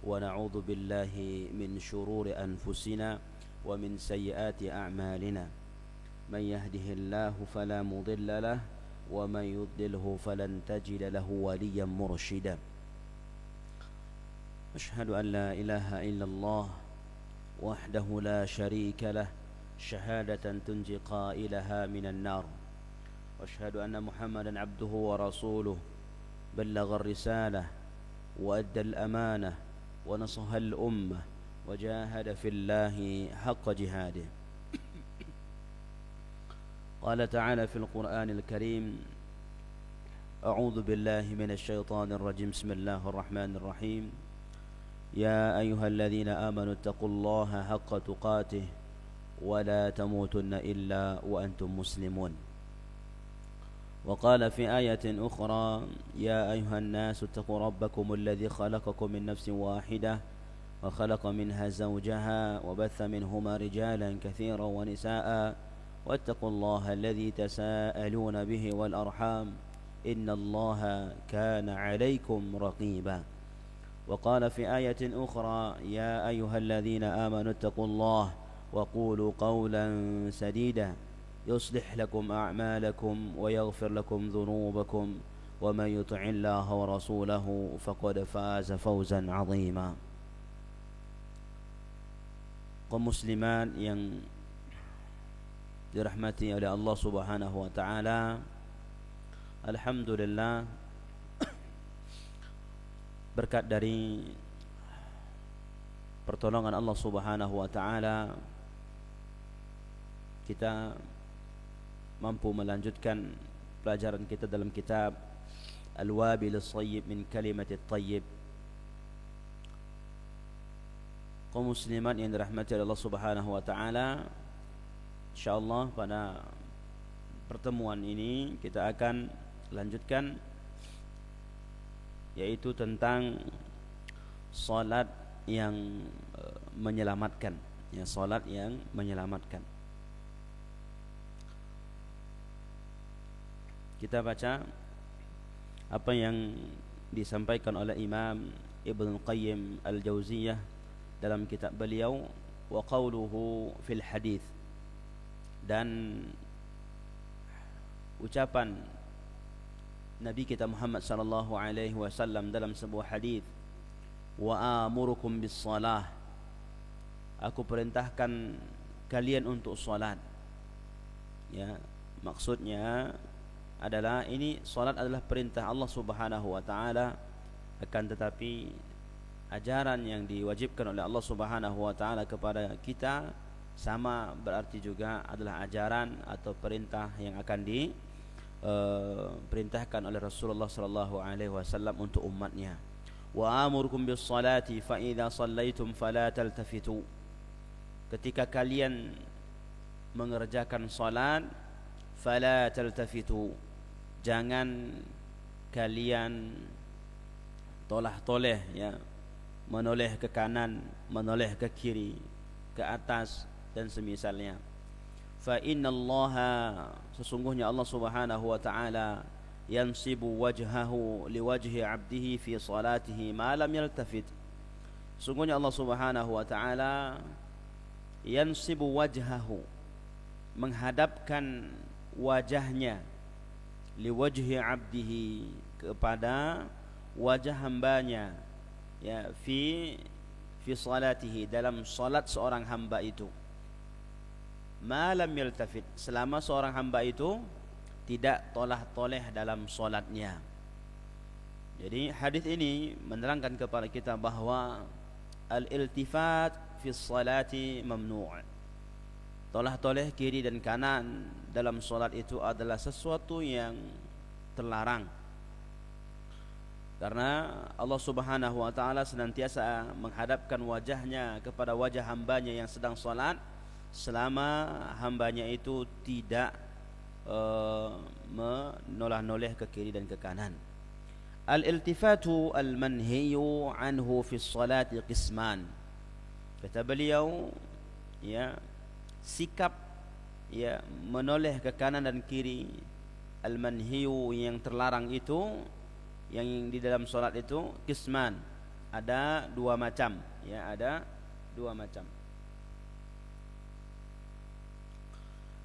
ونعوذ بالله من شرور أنفسنا ومن سيئات أعمالنا من يهده الله فلا مضل له ومن يضلله فلن تجد له وليا مرشدا أشهد أن لا إله إلا الله وحده لا شريك له شهادة تنجي قائلها من النار وأشهد أن محمدا عبده ورسوله بلغ الرسالة وأدى الأمانة ونصح الأمة وجاهد في الله حق جهاده قال تعالى في القرآن الكريم أعوذ بالله من الشيطان الرجيم بسم الله الرحمن الرحيم يا أيها الذين آمنوا اتقوا الله حق تقاته ولا تموتن إلا وأنتم مسلمون وقال في آية أخرى يا أيها الناس اتقوا ربكم الذي خلقكم من نفس واحدة وخلق منها زوجها وبث منهما رجالا كثيرا ونساء واتقوا الله الذي تساءلون به والأرحام إن الله كان عليكم رقيبا وقال في آية أخرى يا أيها الذين آمنوا اتقوا الله وقولوا قولا سديدا يصلح لكم أعمالكم ويغفر لكم ذنوبكم ومن يطع الله ورسوله فقد فاز فوزا عظيما. Kaum muslimat yang dirahmati oleh Allah Subhanahu wa taala, alhamdulillah berkat dari pertolongan Allah Subhanahu wa taala kita mampu melanjutkan pelajaran kita dalam kitab Al-Wabil As-Sayyib min Kalimatit Tayyib. Kaum muslimat yang dirahmati oleh Allah Subhanahu wa taala, insyaallah pada pertemuan ini kita akan lanjutkan yaitu tentang salat yang menyelamatkan, ya, salat yang menyelamatkan. Kita baca apa yang disampaikan oleh Imam Ibnu Qayyim Al-Jauziyah dalam kitab beliau wa qawluhu fil hadith, dan ucapan Nabi kita Muhammad sallallahu alaihi wasallam dalam sebuah hadis, wa amurukum bis salah, aku perintahkan kalian untuk salat. Ya, maksudnya adalah ini salat adalah perintah Allah Subhanahu wa taala, akan tetapi ajaran yang diwajibkan oleh Allah Subhanahu wa taala kepada kita sama berarti juga adalah ajaran atau perintah yang akan diperintahkan oleh Rasulullah sallallahu alaihi wasallam untuk umatnya. Wa amurukum bis salati fa idza shallaitum fala taltafitu, ketika kalian mengerjakan salat fala taltafitu, jangan kalian tolah-toleh, ya, menoleh ke kanan, menoleh ke kiri, ke atas dan semisalnya. Fa innallaha, sesungguhnya Allah Subhanahu wa taala yansibu wajhahu liwajhi 'abdihi fi salatihi ma lam yaltafit. Sesungguhnya Allah Subhanahu wa taala yansibu wajhahu, menghadapkan wajahnya, liwajhi 'abdihi, kepada wajah hambanya, ya, fi salatihi, dalam salat seorang hamba itu, ma lam yaltafit, selama seorang hamba itu tidak tolah-toleh dalam salatnya. Jadi hadis ini menerangkan kepada kita bahwa al-iltifat fi salati mamnu'. Tolah-toleh kiri dan kanan dalam salat itu adalah sesuatu yang terlarang. Karena Allah Subhanahu wa taala senantiasa menghadapkan wajahnya kepada wajah hambanya yang sedang salat selama hambanya itu tidak menoleh ke kiri dan ke kanan. Al-iltifatu al-manhiyu anhu fi salati qisman. Kata beliau, ya, sikap, ya, menoleh ke kanan dan kiri, al-manhiyu yang terlarang itu, yang di dalam salat itu, qisman, ada dua macam, ya, ada dua macam.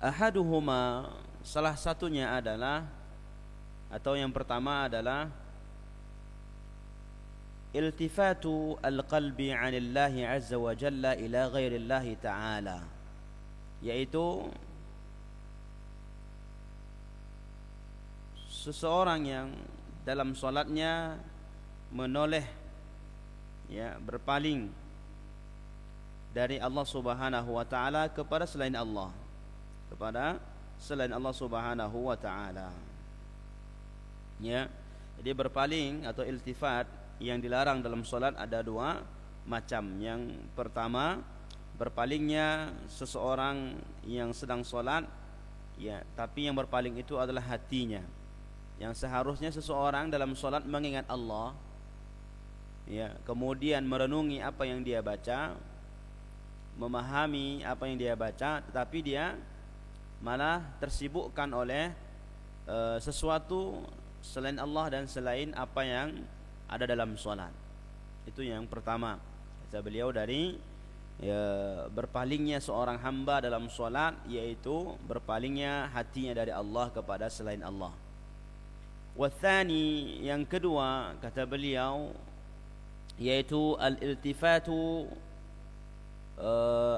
Ahaduhuma, salah satunya adalah, atau yang pertama adalah iltifatu al-qalbi 'anillahi 'azza wa jalla ila ghairillahi ta'ala, yaitu seseorang yang dalam salatnya menoleh, ya, berpaling dari Allah Subhanahu wa taala kepada selain Allah, kepada selain Allah Subhanahu wa taala. Ya, jadi berpaling atau iltifat yang dilarang dalam salat ada dua macam. Yang pertama, berpalingnya seseorang yang sedang salat, ya, tapi yang berpaling itu adalah hatinya. Yang seharusnya seseorang dalam salat mengingat Allah, ya, kemudian merenungi apa yang dia baca, memahami apa yang dia baca, tetapi dia malah tersibukkan oleh sesuatu selain Allah dan selain apa yang ada dalam salat. Itu yang pertama, kata beliau, dari berpalingnya seorang hamba dalam salat, yaitu berpalingnya hatinya dari Allah kepada selain Allah. Wathani, yang kedua, kata beliau, yaitu al-iltifatu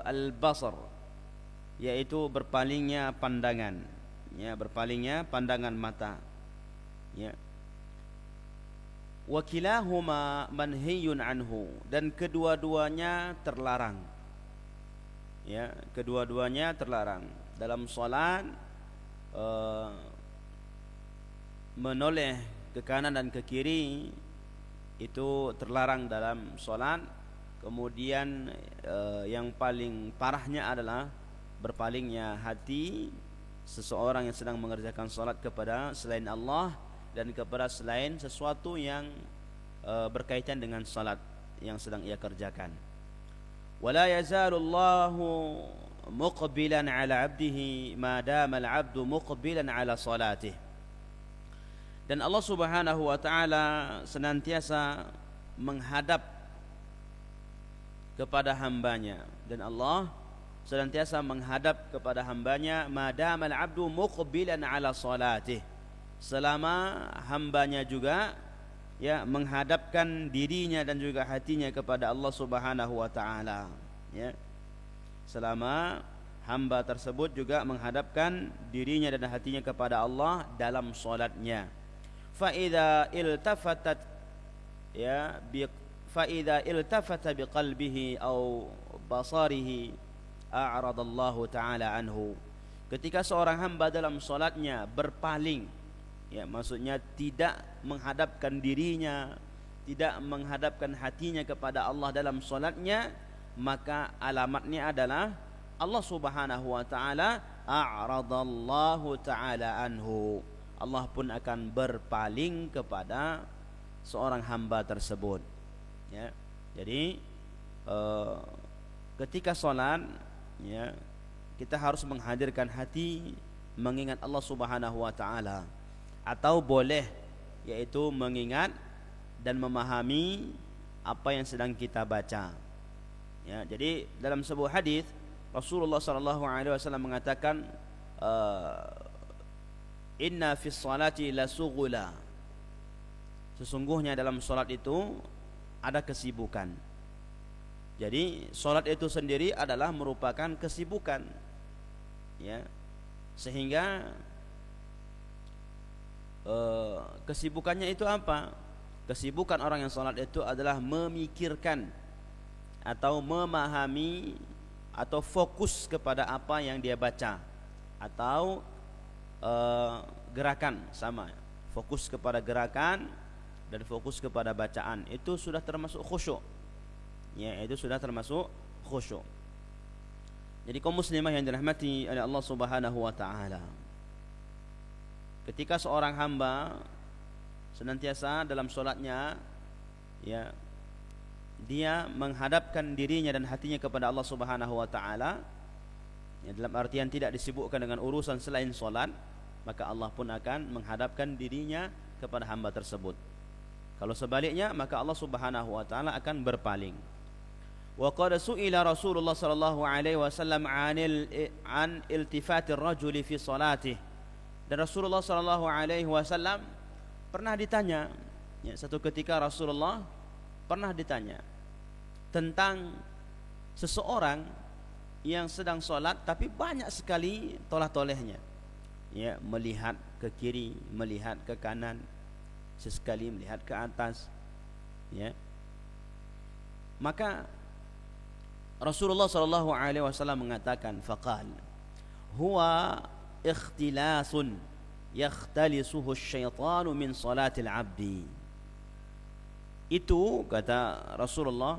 al-basar, yaitu berpalingnya pandangan, ya, berpalingnya pandangan mata, ya. Wa kilahuma manhiyun anhu, dan kedua-duanya terlarang, ya, kedua-duanya terlarang. Dalam salat menoleh ke kanan dan ke kiri itu terlarang dalam salat. Kemudian yang paling parahnya adalah berpalingnya hati seseorang yang sedang mengerjakan salat kepada selain Allah dan kepada selain sesuatu yang berkaitan dengan salat yang sedang ia kerjakan. Wala yazalullahu muqbilan ala 'abdihi ma dama al-'abdu muqbilan ala salatih. Dan Allah Subhanahu wa taala senantiasa menghadap kepada hambanya, dan Allah senantiasa menghadap kepada hambanya madamal abdu muqbilan ala salatih, selama hambanya juga, ya, menghadapkan dirinya dan juga hatinya kepada Allah Subhanahu wa taala, ya, selama hamba tersebut juga menghadapkan dirinya dan hatinya kepada Allah dalam salatnya. Fa idza iltafatat, ya, فإذا التفت بقلبه أو بصره أعرض الله تعالى عنه. Ketika seorang hamba dalam salatnya berpaling, ya, maksudnya tidak menghadapkan dirinya, tidak menghadapkan hatinya kepada Allah dalam salatnya, maka alamatnya adalah Allah Subhanahu wa taala a'radallahu taala anhu. Allah pun akan berpaling kepada seorang hamba tersebut. Ya, jadi ketika salat, ya, kita harus menghadirkan hati mengingat Allah Subhanahu wa taala, atau boleh, yaitu mengingat dan memahami apa yang sedang kita baca. Ya, jadi dalam sebuah hadis Rasulullah sallallahu alaihi wasallam mengatakan, inna fis salati lasughula, sesungguhnya dalam salat itu ada kesibukan. Jadi salat itu sendiri adalah merupakan kesibukan, ya, sehingga kesibukannya itu apa? Kesibukan orang yang salat itu adalah memikirkan atau memahami atau fokus kepada apa yang dia baca, atau gerakan, sama, fokus kepada gerakan dan fokus kepada bacaan, itu sudah termasuk khusyuk, ya, itu sudah termasuk khusyuk. Jadi kaum muslimah yang dirahmati oleh Allah Subhanahu wa taala, ketika seorang hamba senantiasa dalam salatnya, ya, dia menghadapkan dirinya dan hatinya kepada Allah Subhanahu wa taala, ya, dalam artian tidak disibukkan dengan urusan selain salat, maka Allah pun akan menghadapkan dirinya kepada hamba tersebut. Kalau sebaliknya maka Allah Subhanahu wa taala akan berpaling. Wa qad su'ila Rasulullah sallallahu alaihi wasallam an iltifatir rajuli fi salatih. Dan Rasulullah sallallahu alaihi wasallam pernah ditanya, ya, satu ketika Rasulullah pernah ditanya tentang seseorang yang sedang sholat tapi banyak sekali tolah-tolehnya, ya, melihat ke kiri, melihat ke kanan, sesekali melihat ke atas, ya. Maka Rasulullah sallallahu alaihi wasallam mengatakan, faqal huwa ikhtilasun yakhtalisuhu asyaitanu min salatil abdi. Itu, kata Rasulullah,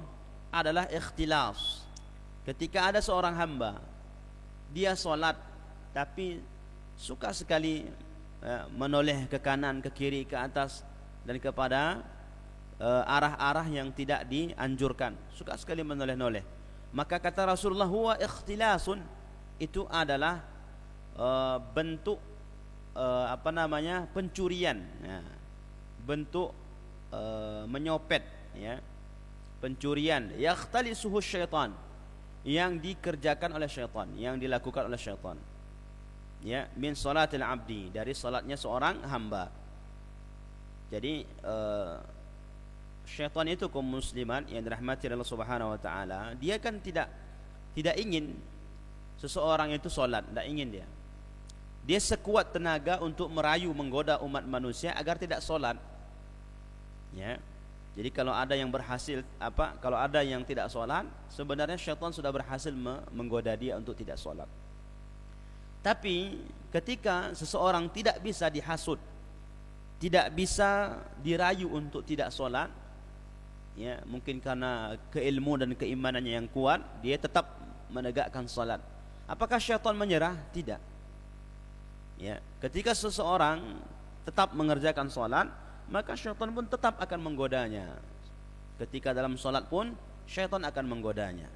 adalah ikhtilas. Ketika ada seorang hamba, dia solat tapi suka sekali menoleh ke kanan, ke kiri, ke atas dan kepada arah-arah yang tidak dianjurkan, suka sekali menoleh-noleh. Maka kata Rasulullah, huwa ikhtilasun, itu adalah bentuk pencurian, ya, bentuk menyopet, ya, pencurian, yakhtalisuhu syaitan, yang dikerjakan oleh syaitan, yang dilakukan oleh syaitan, ya, min salatil abdi, dari salatnya seorang hamba. Jadi syaitan itu kaum musliman yang dirahmati Allah Subhanahu wa taala, dia kan tidak ingin seseorang itu salat, tidak ingin dia. Dia sekuat tenaga untuk merayu, menggoda umat manusia agar tidak salat. Ya. Jadi kalau ada yang berhasil kalau ada yang tidak salat, sebenarnya syaitan sudah berhasil menggoda dia untuk tidak salat. Tapi ketika seseorang tidak bisa dihasut, tidak bisa dirayu untuk tidak salat, ya, mungkin karena keilmu dan keimanannya yang kuat, dia tetap menegakkan salat. Apakah syaitan menyerah? Tidak. Ya, ketika seseorang tetap mengerjakan salat, maka syaitan pun tetap akan menggodanya. Ketika dalam salat pun syaitan akan menggodanya.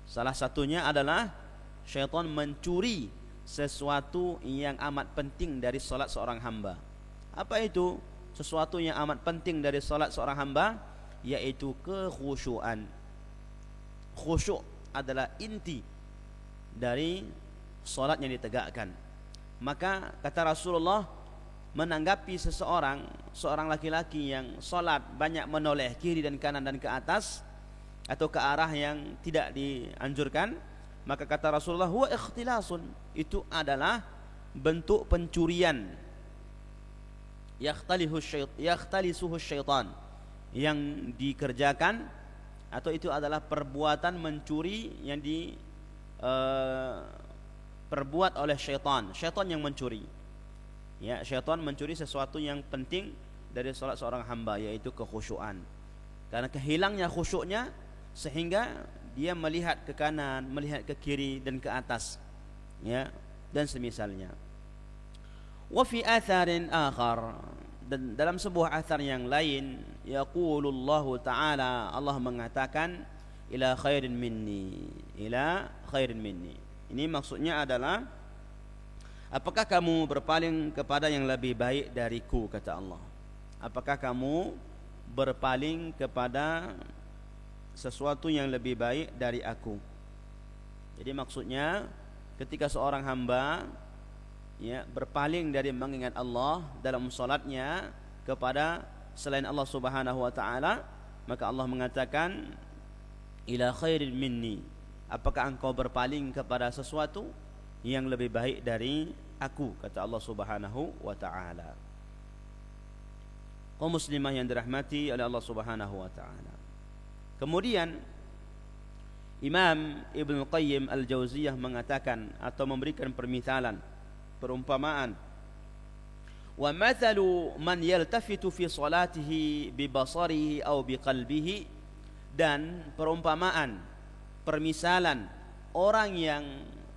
Salah satunya adalah syaitan mencuri sesuatu yang amat penting dari salat seorang hamba. Apa itu sesuatu yang amat penting dari salat seorang hamba? Yaitu kekhusyuan. Khusyuk adalah inti dari salat yang ditegakkan. Maka kata Rasulullah, menanggapi seorang laki-laki yang salat banyak menoleh kiri dan kanan dan ke atas atau ke arah yang tidak dianjurkan, maka kata Rasulullah, huwa ikhtilasun, itu adalah bentuk pencurian, yakhtalisuhu syaitan, yang dikerjakan, atau itu adalah perbuatan mencuri yang perbuat oleh syaitan yang mencuri. Ya, syaitan mencuri sesuatu yang penting dari salat seorang hamba, yaitu kekhusyuan. Karena kehilangnya khusyuknya sehingga dia melihat ke kanan, melihat ke kiri dan ke atas, ya, dan semisalnya. Wa fi atharin akhar, dan dalam sebuah athar yang lain, yaqulullahu ta'ala, Allah mengatakan, ila khairin minni. Ini maksudnya adalah, apakah kamu berpaling kepada yang lebih baik dariku, kata Allah. Apakah kamu berpaling kepada sesuatu yang lebih baik dari aku? Jadi maksudnya ketika seorang hamba, ya, berpaling dari mengingat Allah dalam salatnya kepada selain Allah Subhanahu wa taala, maka Allah mengatakan, ila khairin minni, apakah engkau berpaling kepada sesuatu yang lebih baik dari aku, kata Allah Subhanahu wa taala. Kaum muslimah yang dirahmati oleh Allah Subhanahu wa taala. Kemudian Imam Ibnu Qayyim Al-Jauziyah mengatakan atau memberikan permisalan, perumpamaan, wa mathalu man yaltafitu fi salatihi bi basarihi aw bi qalbihi, dan perumpamaan, permisalan orang yang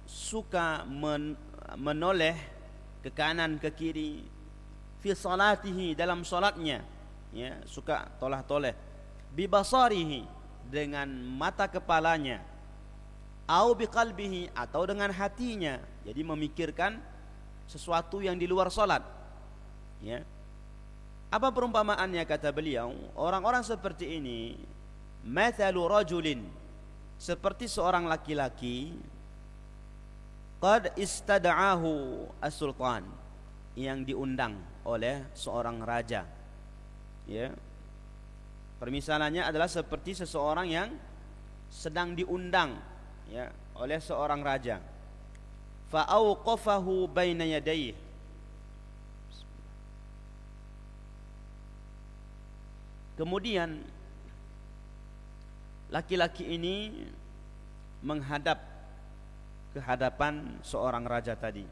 suka menoleh ke kanan ke kiri, fi salatihi, dalam salatnya, ya, suka tolah-toleh, bi basarihi, dengan mata kepalanya, au bi qalbihi, atau dengan hatinya, jadi memikirkan sesuatu yang di luar salat, ya, Apa perumpamaannya, kata beliau? Orang-orang seperti ini, mathalu rajulin, seperti seorang laki-laki, qad istada'ahu as-sultan, yang diundang oleh seorang raja. Ya. Permisalannya adalah seperti seseorang yang sedang diundang, ya, oleh seorang raja. Fa auqafahu baina yadayhi. Kemudian laki-laki ini menghadap ke hadapan seorang raja tadi.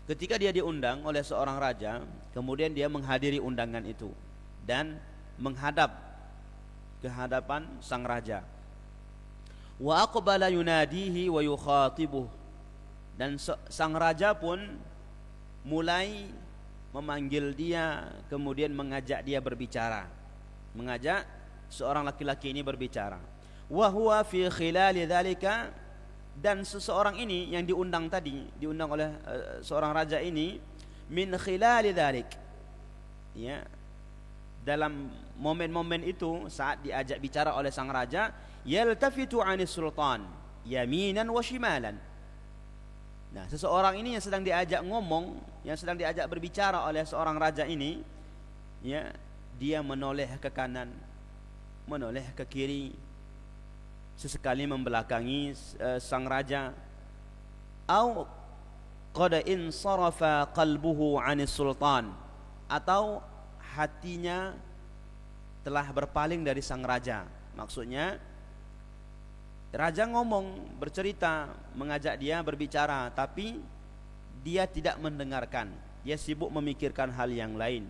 Ketika dia diundang oleh seorang raja, kemudian dia menghadiri undangan itu dan menghadap ke hadapan sang raja. Wa aqbala yunadihi wa yukhatibuh, dan sang raja pun mulai memanggil dia, kemudian mengajak dia berbicara, mengajak seorang laki-laki ini berbicara. Wa huwa fi khilali dzalika, dan seseorang ini yang diundang tadi, diundang oleh seorang raja ini, min khilali dzalik, ya, dalam momen-momen itu saat diajak bicara oleh sang raja, yaltafitu 'anis sultan yaminan wa shimalan. Nah, seseorang ini yang sedang diajak ngomong, yang sedang diajak berbicara oleh seorang raja ini, ya, dia menoleh ke kanan, menoleh ke kiri, sesekali membelakangi sang raja. Au qad insarafa qalbuhu 'anis sultan, atau hatinya telah berpaling dari sang raja. Maksudnya raja ngomong, bercerita, mengajak dia berbicara, tapi dia tidak mendengarkan. Dia sibuk memikirkan hal yang lain.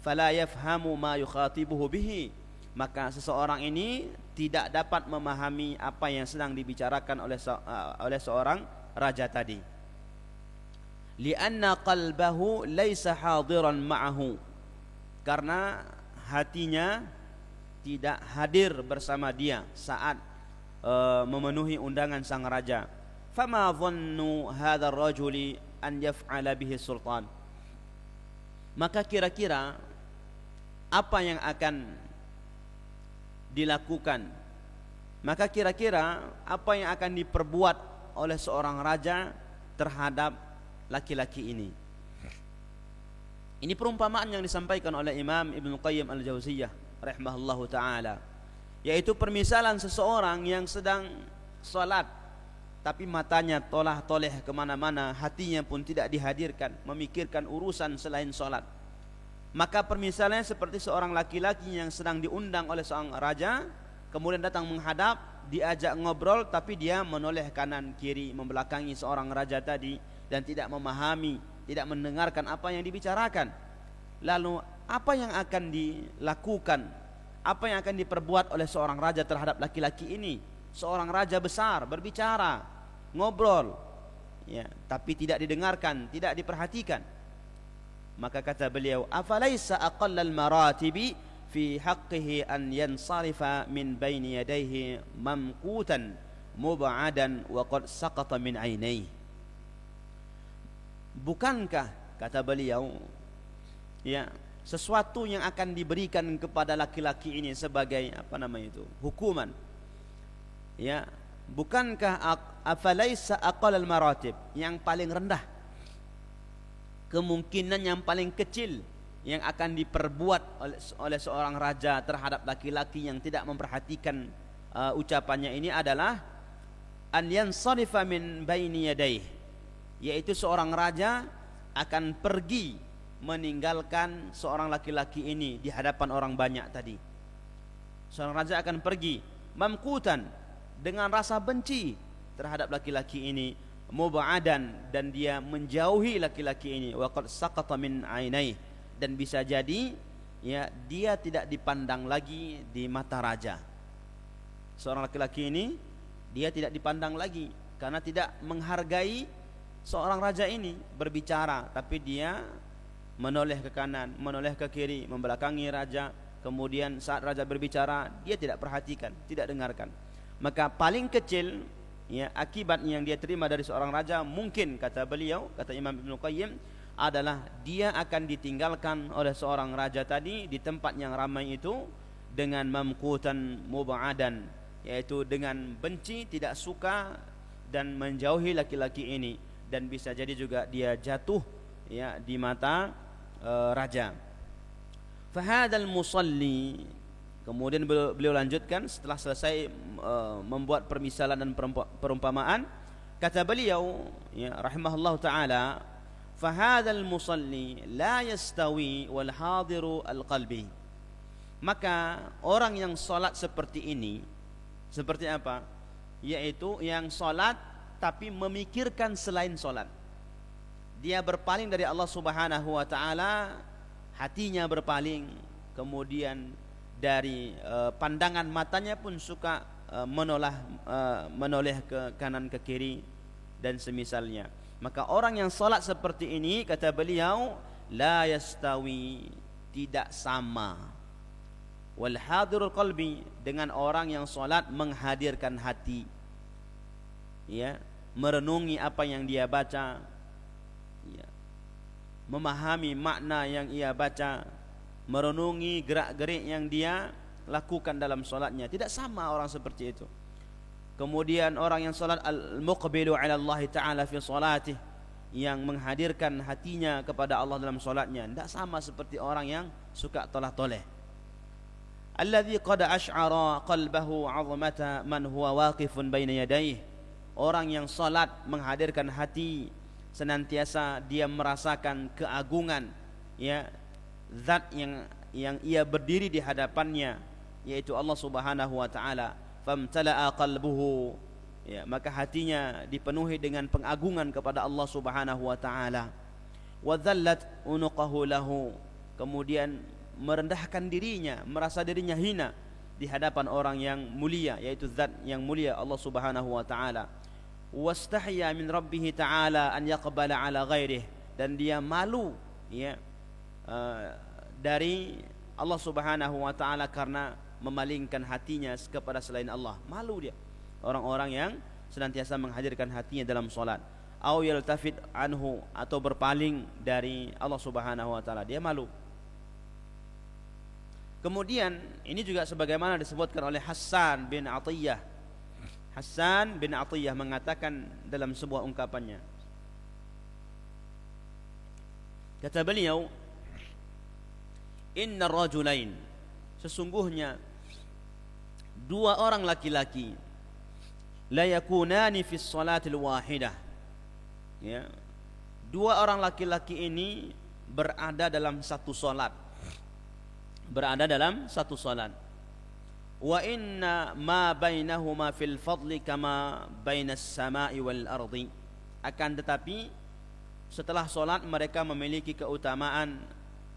Fala yafhamu ma yukhatibuhu bihi, maka seseorang ini tidak dapat memahami apa yang sedang dibicarakan oleh seorang raja tadi. Lianna qalbahu laisa hadiran ma'ahu, karena hatinya tidak hadir bersama dia saat memenuhi undangan sang raja. Fama dhannu hadzal rajuli an yaf'ala bihi sultan, maka kira-kira apa yang akan dilakukan, maka kira-kira apa yang akan diperbuat oleh seorang raja terhadap laki-laki ini. Ini perumpamaan yang disampaikan oleh Imam Ibnu Qayyim al-Jauziyah rahimahullahu taala, yaitu permisalan seseorang yang sedang salat tapi matanya tolah-toleh kemana-mana, hatinya pun tidak dihadirkan, memikirkan urusan selain salat. Maka permisalannya seperti seorang laki-laki yang sedang diundang oleh seorang raja, kemudian datang menghadap, diajak ngobrol, tapi dia menoleh kanan kiri, membelakangi seorang raja tadi, dan tidak memahami, tidak mendengarkan apa yang dibicarakan. Lalu apa yang akan dilakukan, apa yang akan diperbuat oleh seorang raja terhadap laki-laki ini? Seorang raja besar berbicara, ngobrol, ya, tapi tidak didengarkan, tidak diperhatikan. Maka kata beliau, afalaisa aqallal maratibi fi haqqihi an yansarifa min baini yadayhi mamqutan mub'adan wa qad saqata min ainaihi. Bukankah, kata beliau, ya, sesuatu yang akan diberikan kepada laki-laki ini sebagai hukuman, ya, bukankah afalaisa aqallal maratib, yang paling rendah, kemungkinan yang paling kecil yang akan diperbuat oleh seorang raja terhadap laki-laki yang tidak memperhatikan ucapannya ini adalah an yansarifa min baini yadayhi, yaitu seorang raja akan pergi meninggalkan seorang laki-laki ini di hadapan orang banyak tadi. Seorang raja akan pergi mamqutan, dengan rasa benci terhadap laki-laki ini, mub'adan, dan dia menjauhi laki-laki ini, wa qad saqata min ainaihi, dan bisa jadi, ya, dia tidak dipandang lagi di mata raja. Seorang laki-laki ini dia tidak dipandang lagi karena tidak menghargai seorang raja ini berbicara, tapi dia menoleh ke kanan, menoleh ke kiri, membelakangi raja. Kemudian saat raja berbicara, dia tidak perhatikan, tidak dengarkan. Maka paling kecil, ya, akibat yang dia terima dari seorang raja, mungkin, kata beliau, kata Imam Ibnu Qayyim, adalah dia akan ditinggalkan oleh seorang raja tadi di tempat yang ramai itu dengan mamqutan mub'adan, yaitu dengan benci, tidak suka dan menjauhi laki-laki ini, dan bisa jadi juga dia jatuh ya di mata raja. Fahadal musalli, kemudian beliau lanjutkan setelah selesai membuat permisalan dan perumpamaan, kata beliau ya rahimahullah taala, fahadal musalli la yastawi wal hadiru al qalbi. Maka orang yang salat seperti ini seperti apa? Yaitu yang salat tapi memikirkan selain salat. Dia berpaling dari Allah Subhanahu wa taala, hatinya berpaling, kemudian dari pandangan matanya pun suka menoleh ke kanan ke kiri dan semisalnya. Maka orang yang salat seperti ini, kata beliau, la yastawi, tidak sama, wal hadirul qalbi, dengan orang yang salat menghadirkan hati, ya, merenungi apa yang dia baca, ya, memahami makna yang ia baca, merenungi gerak-gerik yang dia lakukan dalam salatnya. Tidak sama orang seperti itu. Kemudian orang yang salat al-muqbilu ala Allah Ta'ala fi salatih, yang menghadirkan hatinya kepada Allah dalam salatnya, tidak sama seperti orang yang suka tolah-toleh. Alladhi qad ash'ara qalbahu 'azmata man huwa waqifun baina yadayhi. Orang yang salat menghadirkan hati, senantiasa dia merasakan keagungan ya zat yang ia berdiri di hadapannya, yaitu Allah Subhanahu wa taala. Famtala'a qalbuhu, ya, maka hatinya dipenuhi dengan pengagungan kepada Allah Subhanahu wa taala. Wa dhallat unuqahu lahu, kemudian merendahkan dirinya, merasa dirinya hina di hadapan orang yang mulia, yaitu zat yang mulia Allah Subhanahu wa taala. Wastahya min rabbih ta'ala an yaqbala ala ghairihi, dan dia malu ya dari Allah Subhanahu wa taala karena memalingkan hatinya kepada selain Allah. Malu dia, orang-orang yang senantiasa menghadirkan hatinya dalam salat. Au yaltafit anhu, atau berpaling dari Allah Subhanahu wa taala, dia malu. Kemudian ini juga sebagaimana disebutkan oleh Hassan bin Atiyah. Hassan bin Atiyah mengatakan dalam sebuah ungkapannya, kata beliau, inna rajulain, sesungguhnya dua orang laki-laki, la yakunani fi salatil wahidah, ya, dua orang laki-laki ini berada dalam satu salat, berada dalam satu salat. Wa inna ma bainahuma fil fadli kama bainas sama'i wal ardi, akan tetapi setelah salat mereka memiliki keutamaan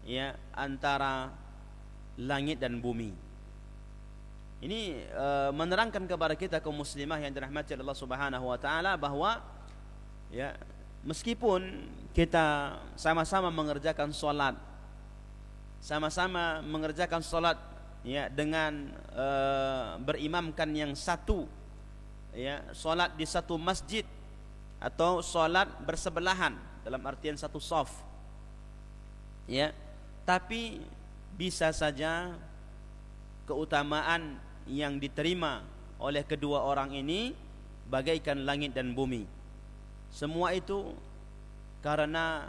ya antara langit dan bumi. Ini menerangkan kepada kita kaum muslimah yang dirahmati Allah Subhanahu wa taala bahwa ya meskipun kita sama-sama mengerjakan salat, sama-sama mengerjakan salat ya dengan berimamkan yang satu, ya, salat di satu masjid atau salat bersebelahan dalam artian satu shaf, ya, tapi bisa saja keutamaan yang diterima oleh kedua orang ini bagaikan langit dan bumi. Semua itu karena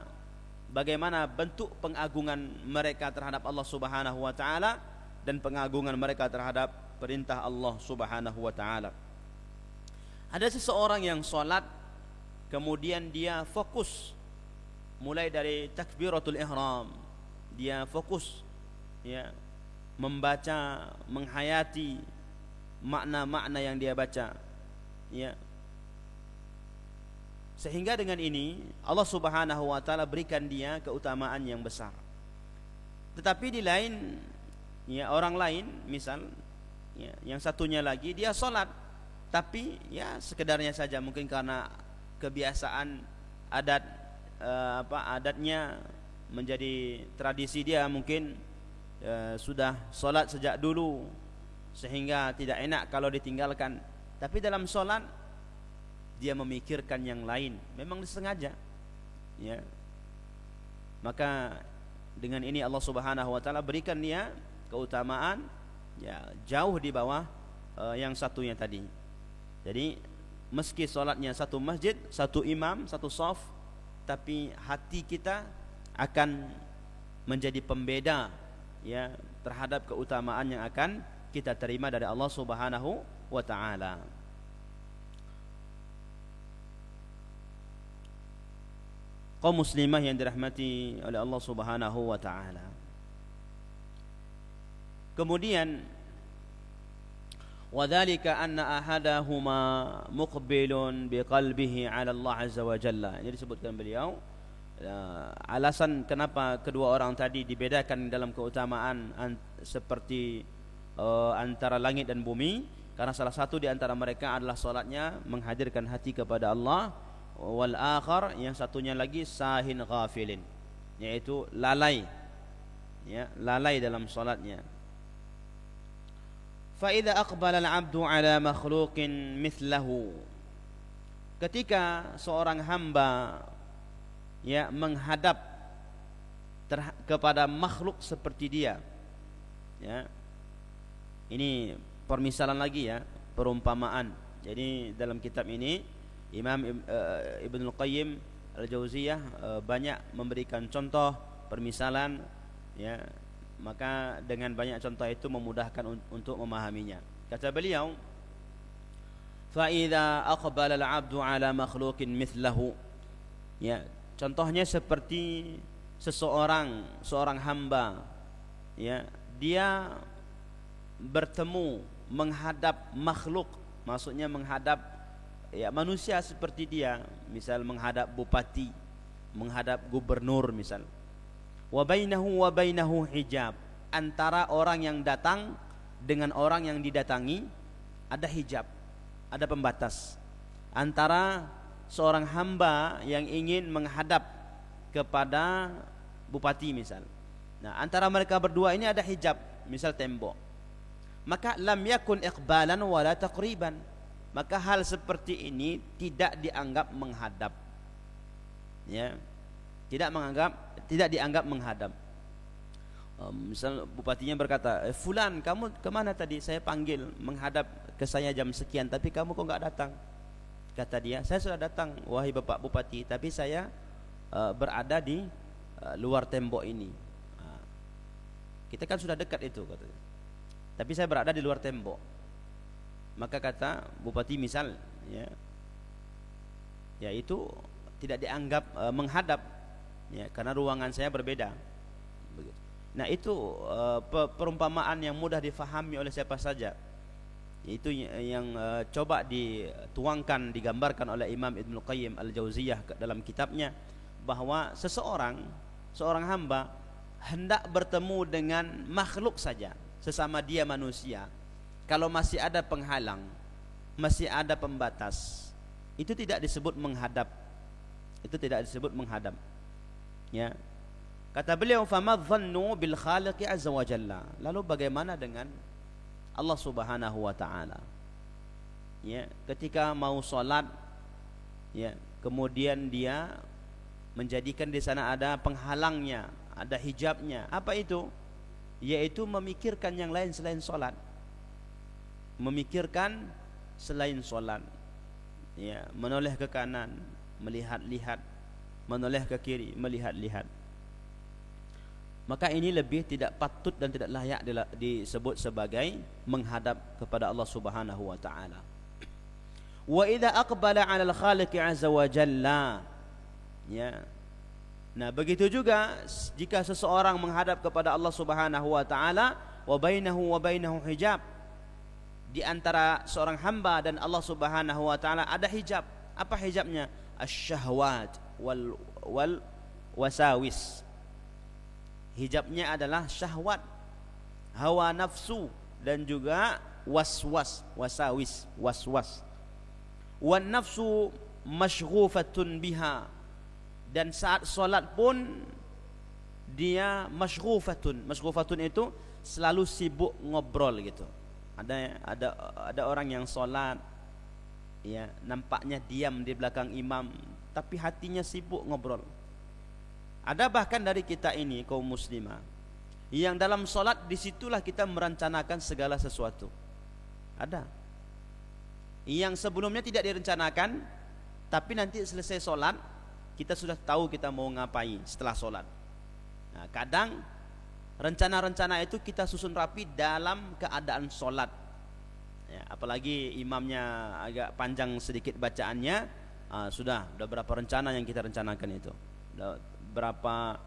bagaimana bentuk pengagungan mereka terhadap Allah Subhanahu wa taala dan pengagungan mereka terhadap perintah Allah Subhanahu wa taala. Ada seseorang yang salat kemudian dia fokus mulai dari takbiratul ihram, dia fokus ya membaca, menghayati makna-makna yang dia baca, ya, sehingga dengan ini Allah Subhanahu wa taala berikan dia keutamaan yang besar. Tetapi di lain ya orang lain, misal ya, yang satunya lagi dia salat tapi ya sekedarnya saja, mungkin karena kebiasaan adat adatnya menjadi tradisi dia, mungkin sudah salat sejak dulu sehingga tidak enak kalau ditinggalkan. Tapi dalam salat dia memikirkan yang lain, memang disengaja ya. Maka dengan ini Allah Subhanahu wa taala berikan dia keutamaan ya jauh di bawah yang satunya tadi. Jadi meski solatnya satu masjid, satu imam, satu shaf, tapi hati kita akan menjadi pembeda ya terhadap keutamaan yang akan kita terima dari Allah Subhanahu wa taala. Kaum muslimah yang dirahmati oleh Allah Subhanahu wa taala. Kemudian wadzalika anna ahadahuma muqbilun biqalbihi 'ala Allah azza wa jalla. Ini disebutkan beliau alasan kenapa kedua orang tadi dibedakan dalam keutamaan seperti antara langit dan bumi, karena salah satu di antara mereka adalah salatnya menghadirkan hati kepada Allah, wal akhar yang satunya lagi sahin ghafilin, yaitu lalai ya, lalai dalam salatnya. Fa idza aqbala al-'abdu 'ala makhluqin mithlahu, ketika seorang hamba ya menghadap kepada makhluk seperti dia ya, ini permisalan lagi ya, perumpamaan. Jadi dalam kitab ini Imam Ibnul Qayyim Al-Jauziyah banyak memberikan contoh permisalan ya, maka dengan banyak contoh itu memudahkan untuk memahaminya. Kata beliau, fa idza aqbala al-'abdu 'ala makhluqin mithlahu, ya, contohnya seperti seorang hamba ya, dia bertemu menghadap makhluk, maksudnya menghadap ya manusia seperti dia, misal menghadap bupati, menghadap gubernur misal. Wa bainahu hijab, antara orang yang datang dengan orang yang didatangi ada hijab, ada pembatas antara seorang hamba yang ingin menghadap kepada bupati misal. Nah, antara mereka berdua ini ada hijab, misal tembok. Maka lam yakun iqbalan wala taqriban, maka hal seperti ini tidak dianggap menghadap ya, tidak dianggap menghadap. Misal bupatinya berkata, fulan kamu kemana tadi, saya panggil menghadap ke saya jam sekian tapi kamu kok enggak datang. Kata dia, saya sudah datang wahai bapak bupati, tapi saya berada di luar tembok ini. Kita kan sudah dekat itu katanya, tapi saya berada di luar tembok. Maka kata bupati misal ya itu tidak dianggap menghadap ya, karena ruangan saya berbeda. Begitu. Nah itu perumpamaan yang mudah difahami oleh siapa saja. Itu yang coba dituangkan, digambarkan oleh Imam Ibnul Qayyim Al-Jauziyah dalam kitabnya, bahwa seorang hamba hendak bertemu dengan makhluk saja, sesama dia manusia, kalau masih ada penghalang, masih ada pembatas, itu tidak disebut menghadap. Itu tidak disebut menghadap. Ya. Kata beliau, famadhannu bil khaliqi azza wa jalla. Lalu bagaimana dengan Allah Subhanahu wa taala? Ya, ketika mau salat ya, kemudian dia menjadikan di sana ada penghalangnya, ada hijabnya. Apa itu? Yaitu memikirkan yang lain selain salat. Memikirkan selain salat. Ya, menoleh ke kanan, melihat-lihat, menoleh ke kiri, melihat-lihat. Maka ini lebih tidak patut dan tidak layak disebut sebagai menghadap kepada Allah Subhanahu wa taala. Wa idza aqbala 'ala al-khaliq 'azza wa jalla, ya. Nah, begitu juga jika seseorang menghadap kepada Allah Subhanahu wa taala, wa bainahu hijab, di antara seorang hamba dan Allah Subhanahu wa taala ada hijab. Apa hijabnya? Asy-syahwat wal wasawis. Hijabnya adalah syahwat, hawa nafsu, dan juga waswas. Wan nafsu masyghufatun biha, dan saat solat pun dia masyghufatun itu selalu sibuk ngobrol gitu. Ada orang yang solat ya, nampaknya diam di belakang imam, tapi hatinya sibuk ngobrol. Ada bahkan dari kita ini kaum muslimah yang dalam solat disitulah kita merencanakan segala sesuatu. Ada yang sebelumnya tidak direncanakan, tapi nanti selesai solat kita sudah tahu kita mau ngapain setelah solat. Nah, kadang rencana-rencana itu kita susun rapi dalam keadaan solat. Ya, apalagi imamnya agak panjang sedikit bacaannya, sudah berapa rencana yang kita rencanakan itu, berapa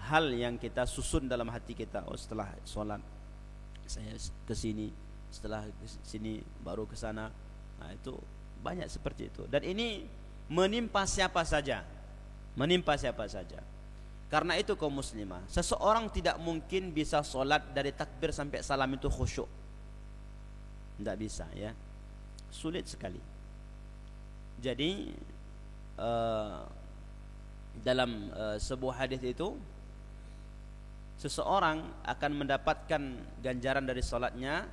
hal yang kita susun dalam hati kita. Oh, setelah solat saya ke sini, setelah ke sini baru ke sana. Nah, itu banyak seperti itu. Dan ini menimpa siapa saja, menimpa siapa saja. Karena itu kaum muslimah, seseorang tidak mungkin bisa solat dari takbir sampai salam itu khusyuk. Tidak bisa, ya, sulit sekali. Jadi dalam sebuah hadis itu, seseorang akan mendapatkan ganjaran dari solatnya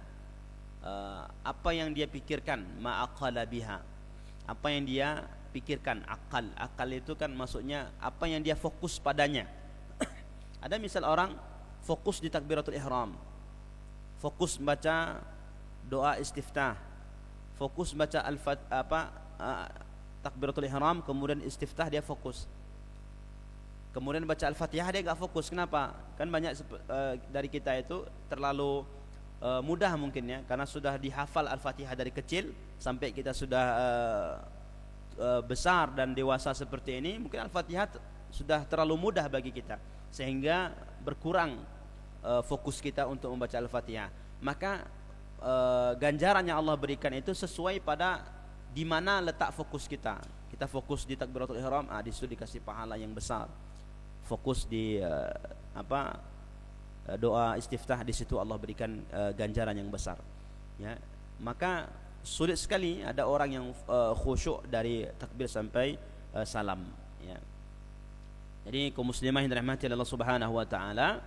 apa yang dia pikirkan, ma'aqala biha, apa yang dia pikirkan. Akal itu kan maksudnya apa yang dia fokus padanya. Ada misal orang fokus di takbiratul ihram, fokus baca doa istiftah, fokus baca takbiratul ihram, kemudian istiftah dia fokus, kemudian baca al-fatihah dia enggak fokus. Kenapa? Kan banyak dari kita itu terlalu mudah mungkin, ya, karena sudah dihafal al-fatihah dari kecil sampai kita sudah besar dan dewasa seperti ini, mungkin al-fatihah sudah terlalu mudah bagi kita sehingga berkurang fokus kita untuk membaca al-fatihah. Maka ganjaran yang Allah berikan itu sesuai pada di mana letak fokus kita. Kita fokus di takbiratul ihram, di situ dikasih pahala yang besar. Fokus di doa istiftah, di situ Allah berikan ganjaran yang besar, ya. Maka sulit sekali ada orang yang khusyuk dari takbir sampai salam, ya. Jadi kaum muslimah yang dirahmati Allah Subhanahu wa taala,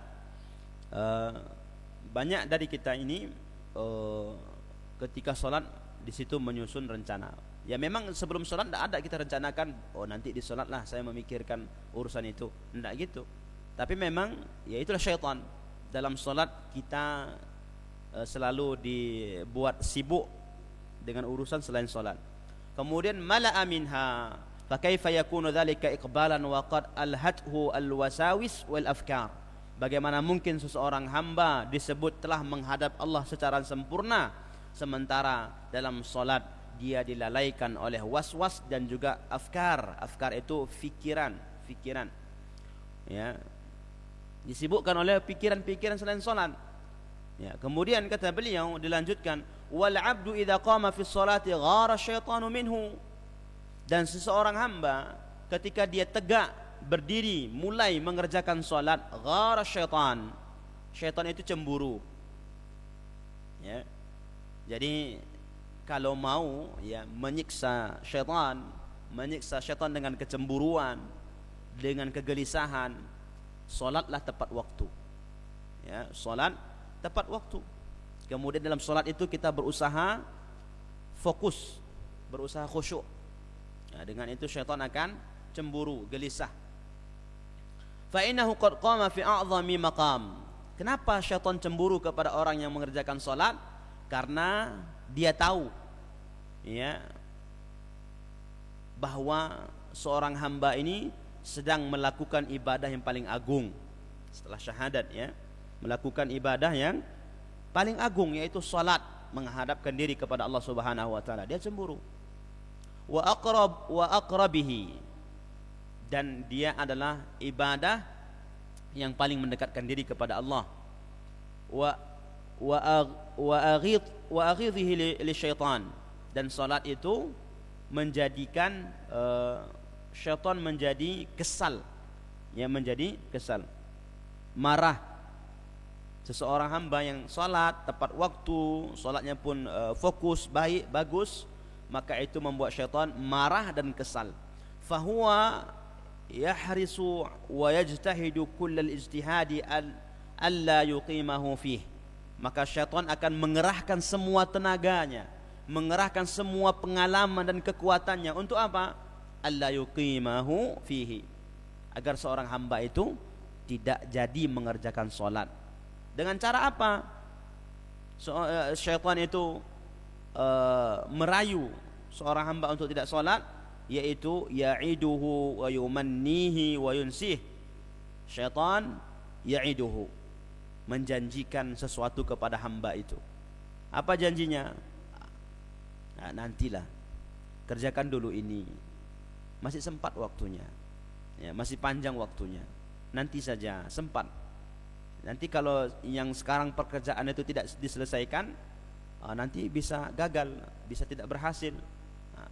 banyak dari kita ini ketika salat di situ menyusun rencana. Ya, memang sebelum salat tidak ada kita rencanakan, oh nanti di salat lah saya memikirkan urusan itu. Tidak gitu. Tapi memang ya itulah syaitan. Dalam salat kita selalu dibuat sibuk dengan urusan selain salat. Kemudian mala'a minha, fa kaifa yakunu dzalika iqbalan wa qad alhathu alwasawis wal afkar. Bagaimana mungkin seseorang hamba disebut telah menghadap Allah secara sempurna, sementara dalam salat dia dilalaikan oleh was-was dan juga afkar. Afkar itu fikiran, ya, disibukkan oleh pikiran-pikiran selain salat. Ya, kemudian kata beliau dilanjutkan, wal 'abdu idza qama fi sholati ghara syaitanu minhu. Dan seseorang hamba ketika dia tegak berdiri mulai mengerjakan salat, ghara syaitan. Syaitan itu cemburu. Ya. Jadi kalau mau, ya, menyiksa syaitan dengan kecemburuan, dengan kegelisahan, salatlah tepat waktu. Ya, salat tepat waktu. Kemudian dalam salat itu kita berusaha fokus, berusaha khusyuk. Nah, dengan itu syaitan akan cemburu, gelisah. Fa innahu qad qama fi a'zami maqam. Kenapa syaitan cemburu kepada orang yang mengerjakan salat? Karena dia tahu, ya, bahwa seorang hamba ini sedang melakukan ibadah yang paling agung setelah syahadat, ya, melakukan ibadah yang paling agung, yaitu salat, menghadapkan diri kepada Allah Subhanahu wa taala. Dia cemburu. Wa aqrabihi, dan dia adalah ibadah yang paling mendekatkan diri kepada Allah. Wa aghidhihi li syaitan, dan salat itu menjadikan syaitan menjadi kesal, ya, menjadi kesal, marah. Seseorang hamba yang salat tepat waktu, salatnya pun fokus, baik, bagus, maka itu membuat syaitan marah dan kesal. Fahuwa yahrisu wa yajtahidu kullal ijtihadi alla yuqimahu fih. Maka syaitan akan mengerahkan semua tenaganya, mengerahkan semua pengalaman dan kekuatannya untuk apa? Alla yuqimahu fihi, agar seorang hamba itu tidak jadi mengerjakan sholat. Dengan cara apa? Syaitan itu merayu seorang hamba untuk tidak sholat, yaitu ya'iduhu wa yumannihi wa yunsih. Syaitan ya'iduhu, menjanjikan sesuatu kepada hamba itu. Apa janjinya? Nah, nantilah, kerjakan dulu ini, masih sempat waktunya, ya, masih panjang waktunya, nanti saja, sempat. Nanti kalau yang sekarang pekerjaan itu tidak diselesaikan, nanti bisa gagal, bisa tidak berhasil. Nah,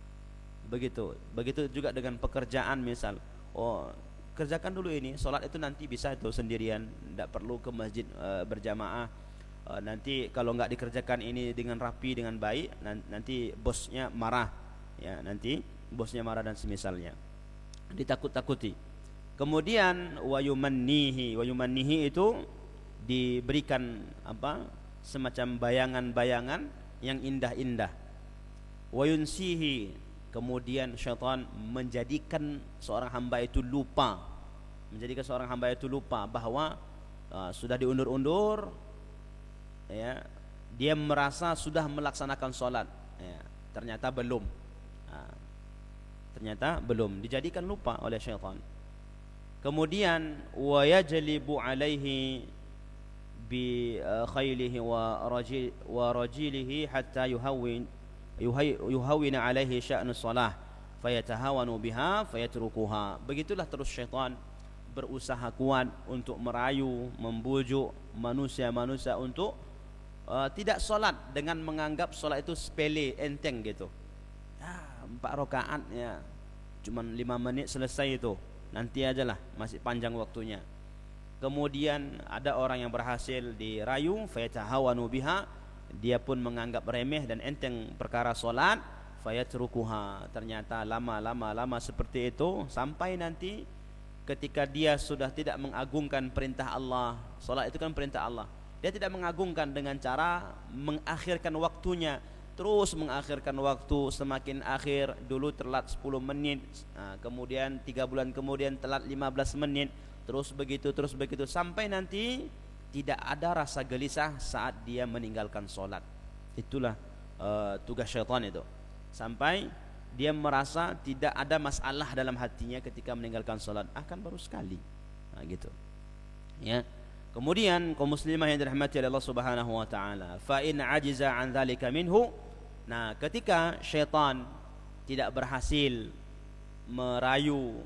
begitu juga dengan pekerjaan. Misal, kerjakan dulu ini, sholat itu nanti bisa itu sendirian, tidak perlu ke masjid berjamaah. Nanti kalau nggak dikerjakan ini dengan rapi, dengan baik, nanti bosnya marah, ya, nanti bosnya marah dan semisalnya, ditakut-takuti. Kemudian wayumannihi itu diberikan semacam bayangan-bayangan yang indah-indah. Wayunsihi, kemudian syaitan menjadikan seorang hamba itu lupa, bahwa sudah diundur-undur, ya, dia merasa sudah melaksanakan sholat, ya, ternyata belum, dijadikan lupa oleh syaitan. Kemudian wa yajlibu alaihi bi khailihi wa rajilihi hatta yuhawwina alaihi sya'nu shalah fayatahawanu biha fayatrukuha. Begitulah terus syaitan berusaha kuat untuk merayu, membujuk manusia-manusia untuk tidak sholat, dengan menganggap sholat itu sepele, enteng gitu. 4 rakaat, ya, cuman 5 menit selesai itu, nanti ajalah, masih panjang waktunya. Kemudian ada orang yang berhasil dirayu, fayatahawanu biha, dia pun menganggap remeh dan enteng perkara sholat, fayatrukuha. Ternyata lama seperti itu, sampai nanti ketika dia sudah tidak mengagungkan perintah Allah. Sholat itu kan perintah Allah, dia tidak mengagungkan dengan cara mengakhirkan waktunya, terus mengakhirkan waktu, semakin akhir. Dulu telat 10 menit, kemudian 3 bulan kemudian telat 15 menit, terus begitu sampai nanti tidak ada rasa gelisah saat dia meninggalkan sholat. Itulah tugas syaitan itu, sampai dia merasa tidak ada masalah dalam hatinya ketika meninggalkan sholat, akan baru sekali, gitu, ya. Kemudian kaum muslimah yang dirahmati oleh Allah Subhanahu wa taala, fa in ajiza an dzalika minhu. Nah, ketika syaitan tidak berhasil merayu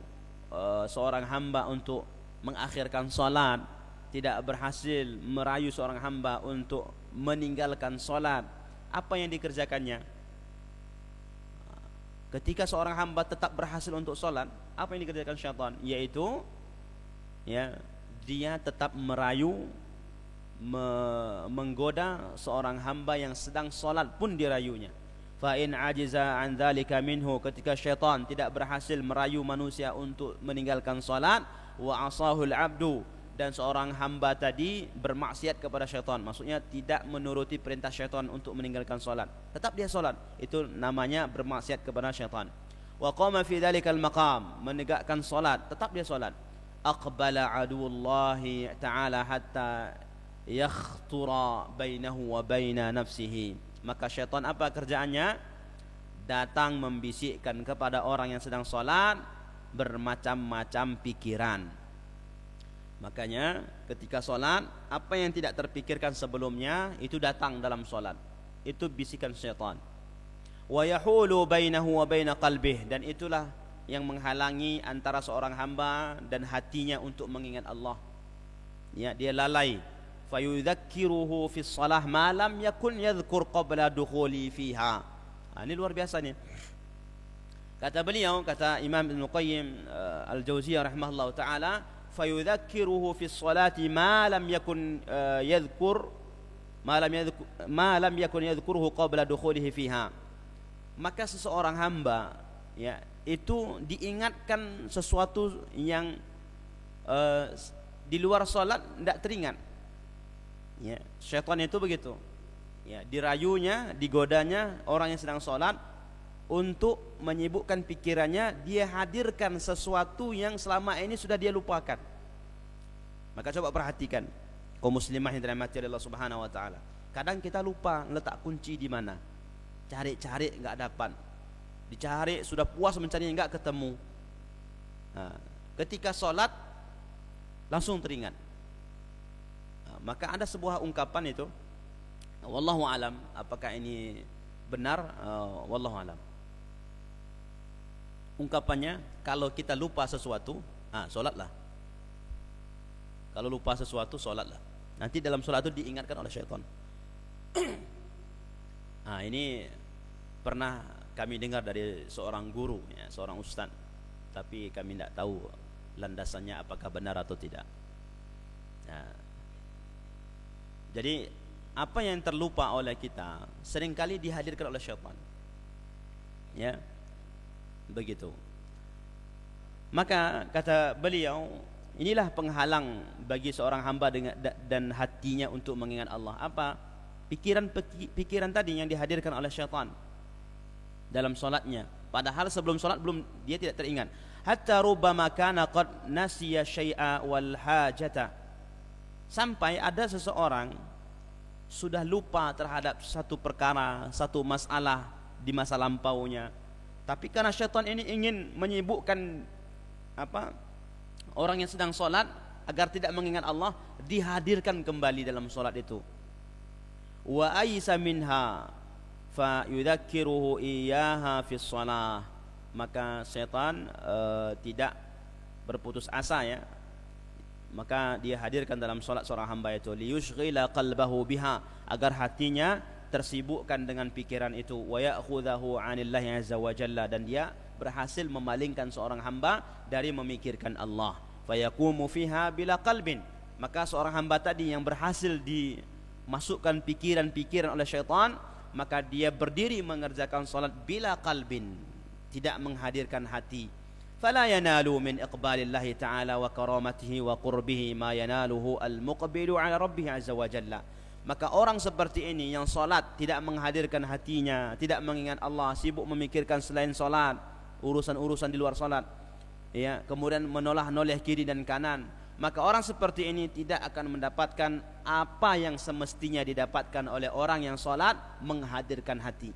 seorang hamba untuk mengakhirkan salat, tidak berhasil merayu seorang hamba untuk meninggalkan salat, apa yang dikerjakannya? Ketika seorang hamba tetap berhasil untuk salat, apa yang dikerjakan syaitan? Yaitu, ya, dia tetap merayu, menggoda seorang hamba yang sedang salat pun dirayunya. Fa in ajiza an dzalika minhu, ketika syaitan tidak berhasil merayu manusia untuk meninggalkan salat, wa asahul abdu, dan seorang hamba tadi bermaksiat kepada syaitan, maksudnya tidak menuruti perintah syaitan untuk meninggalkan salat, tetap dia salat, itu namanya bermaksiat kepada syaitan. Wa qama fi dzalikal maqam, menegakkan salat, tetap dia salat. Aqbala adullahi ta'ala hatta yakhtura bainahu wa baina nafsihi. Maka syaitan apa kerjaannya? Datang membisikkan kepada orang yang sedang salat bermacam-macam pikiran. Makanya ketika salat, apa yang tidak terpikirkan sebelumnya itu datang dalam salat, itu bisikan syaitan. Wa yahulu bainahu wa baina qalbih, dan itulah yang menghalangi antara seorang hamba dan hatinya untuk mengingat Allah, ya, dia lalai. Fayudzakiruhu fi shalah ma lam yakun yadhkur qabla dukhuli fiha. Ini luar biasa nih. Kata beliau, kata Imam Ibn Qayyim Al-Jauziyah rahimahullah ta'ala, fayudzakiruhu fi sholati ma lam yakun yadhkuruhu qabla dukhulihi fiha. Maka seseorang hamba, ya, itu diingatkan sesuatu yang di luar salat tidak teringat, ya. Syaitan itu begitu, ya, dirayunya, digodanya orang yang sedang salat, untuk menyibukkan pikirannya, dia hadirkan sesuatu yang selama ini sudah dia lupakan. Maka coba perhatikan kaum muslimah yang dirahmati Allah Subhanahu wa taala. Kadang kita lupa letak kunci di mana. Cari-cari enggak dapat. Dicari sudah puas mencari enggak ketemu. Nah, ketika salat langsung teringat. Nah, maka ada sebuah ungkapan itu, wallahu alam, apakah ini benar? Wallahu alam. Ungkapannya, kalau kita lupa sesuatu, solatlah. Kalau lupa sesuatu, solatlah. Nanti dalam solat itu diingatkan oleh syaitan. Ini pernah kami dengar dari seorang guru, ya, seorang ustaz. Tapi kami tidak tahu landasannya apakah benar atau tidak. Nah, jadi apa yang terlupa oleh kita seringkali dihadirkan oleh syaitan. Ya. Begitu. Maka kata beliau, inilah penghalang bagi seorang hamba dan hatinya untuk mengingat Allah. Apa? Pikiran tadi yang dihadirkan oleh syaitan dalam solatnya. Padahal sebelum solat dia tidak teringat. Hatta rubbama kana qad nasiya syai'a wal hajata. Sampai ada seseorang sudah lupa terhadap satu perkara, satu masalah di masa lampaunya. Tapi karena syaitan ini ingin menyibukkan orang yang sedang solat agar tidak mengingat Allah, dihadirkan kembali dalam solat itu. Wa aisa minha fa yudzakiruhu iyyaha fi shalah. Maka syaitan tidak berputus asa, ya. Maka dia hadirkan dalam solat seorang hamba itu, liyushghila qalbahu biha, agar hatinya tersibukkan dengan pikiran itu, wa ya'khudhahu 'anillahi 'azza wa jalla, dan dia berhasil memalingkan seorang hamba dari memikirkan Allah. Fayaqumu fiha bila qalbin, maka seorang hamba tadi yang berhasil dimasukkan pikiran-pikiran oleh syaitan, maka dia berdiri mengerjakan salat bila qalbin, tidak menghadirkan hati. Fala yanalu min iqbalillahi ta'ala wa karamatihi wa qurbihi ma yanaluhu al-muqbilu 'ala rabbih 'azza wa jalla. Maka orang seperti ini yang solat tidak menghadirkan hatinya, tidak mengingat Allah, sibuk memikirkan selain solat, urusan-urusan di luar solat, ya, kemudian menoleh kiri dan kanan, maka orang seperti ini tidak akan mendapatkan apa yang semestinya didapatkan oleh orang yang solat menghadirkan hati.